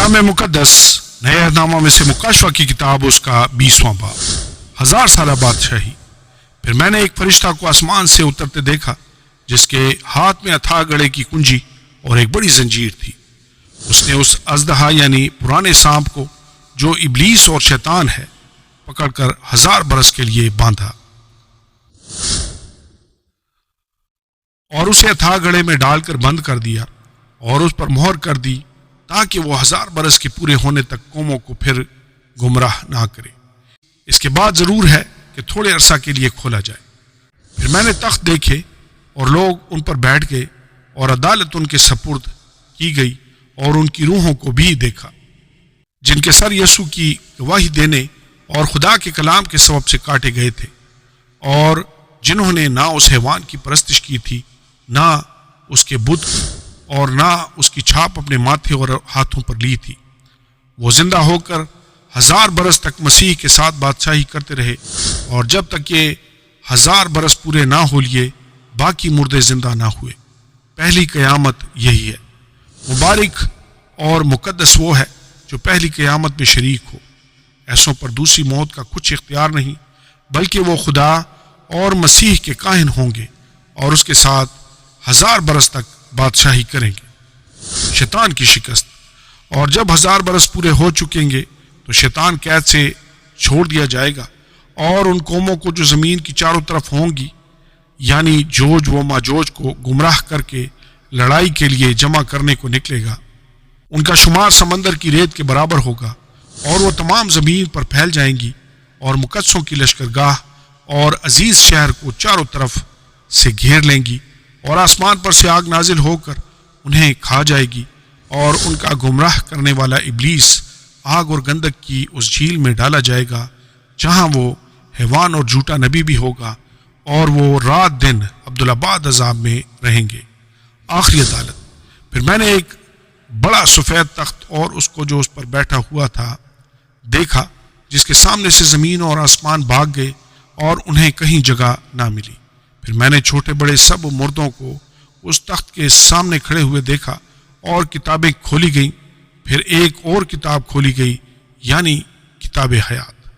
کلام مقدس نئے عہد نامہ میں سے مکاشفہ کی کتاب اس کا 20واں باب 1000 سالہ بادشاہی۔ پھر میں نے ایک فرشتہ کو آسمان سے اترتے دیکھا جس کے ہاتھ میں اتھا گڑھے کی کنجی اور ایک بڑی زنجیر تھی۔ اس نے اس اژدہا یعنی پرانے سانپ کو جو ابلیس اور شیطان ہے پکڑ کر 1000 برس کے لیے باندھا اور اسے اتھا گڑھے میں ڈال کر بند کر دیا اور اس پر مہر کر دی تاکہ وہ 1000 برس کے پورے ہونے تک قوموں کو پھر گمراہ نہ کرے۔ اس کے بعد ضرور ہے کہ تھوڑے عرصہ کے لیے کھولا جائے۔ پھر میں نے تخت دیکھے اور لوگ ان پر بیٹھ گئے اور عدالت ان کے سپرد کی گئی اور ان کی روحوں کو بھی دیکھا جن کے سر یسوع کی گواہی دینے اور خدا کے کلام کے سبب سے کاٹے گئے تھے، اور جنہوں نے نہ اس حیوان کی پرستش کی تھی، نہ اس کے بت اور نہ اس کی چھاپ اپنے ماتھے اور ہاتھوں پر لی تھی۔ وہ زندہ ہو کر 1000 برس تک مسیح کے ساتھ بادشاہی کرتے رہے، اور جب تک یہ 1000 برس پورے نہ ہو لیے باقی مردے زندہ نہ ہوئے۔ پہلی قیامت یہی ہے۔ مبارک اور مقدس وہ ہے جو پہلی قیامت میں شریک ہو۔ ایسوں پر دوسری موت کا کچھ اختیار نہیں، بلکہ وہ خدا اور مسیح کے کاہن ہوں گے اور اس کے ساتھ 1000 برس تک بادشاہی کریں گے۔ شیطان کی شکست۔ اور جب 1000 برس پورے ہو چکیں گے تو شیطان قید سے چھوڑ دیا جائے گا، اور ان قوموں کو جو زمین کی چاروں طرف ہوں گی یعنی جوج و ماجوج کو گمراہ کر کے لڑائی کے لیے جمع کرنے کو نکلے گا۔ ان کا شمار سمندر کی ریت کے برابر ہوگا، اور وہ تمام زمین پر پھیل جائیں گی اور مقدسوں کی لشکرگاہ اور عزیز شہر کو چاروں طرف سے گھیر لیں گی، اور آسمان پر سے آگ نازل ہو کر انہیں کھا جائے گی، اور ان کا گمراہ کرنے والا ابلیس آگ اور گندک کی اس جھیل میں ڈالا جائے گا جہاں وہ حیوان اور جھوٹا نبی بھی ہوگا، اور وہ رات دن عبدالآباد عذاب میں رہیں گے۔ آخری عدالت۔ پھر میں نے ایک بڑا سفید تخت اور اس کو جو اس پر بیٹھا ہوا تھا دیکھا، جس کے سامنے سے زمین اور آسمان بھاگ گئے اور انہیں کہیں جگہ نہ ملی۔ پھر میں نے چھوٹے بڑے سب مردوں کو اس تخت کے سامنے کھڑے ہوئے دیکھا، اور کتابیں کھولی گئیں۔ پھر ایک اور کتاب کھولی گئی یعنی کتاب حیات،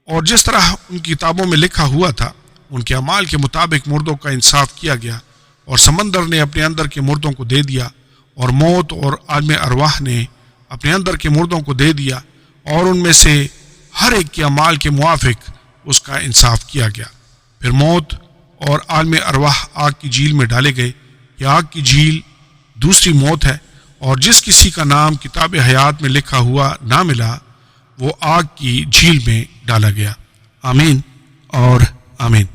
اور جس طرح ان کتابوں میں لکھا ہوا تھا ان کے اعمال کے مطابق مردوں کا انصاف کیا گیا، اور سمندر نے اپنے اندر کے مردوں کو دے دیا، اور موت اور عالم ارواح نے اپنے اندر کے مردوں کو دے دیا، اور ان میں سے ہر ایک کے اعمال کے موافق اس کا انصاف کیا گیا۔ پھر موت اور عالم ارواح آگ کی جھیل میں ڈالے گئے۔ یہ آگ کی جھیل دوسری موت ہے، اور جس کسی کا نام کتاب حیات میں لکھا ہوا نہ ملا وہ آگ کی جھیل میں ڈالا گیا۔ آمین اور آمین۔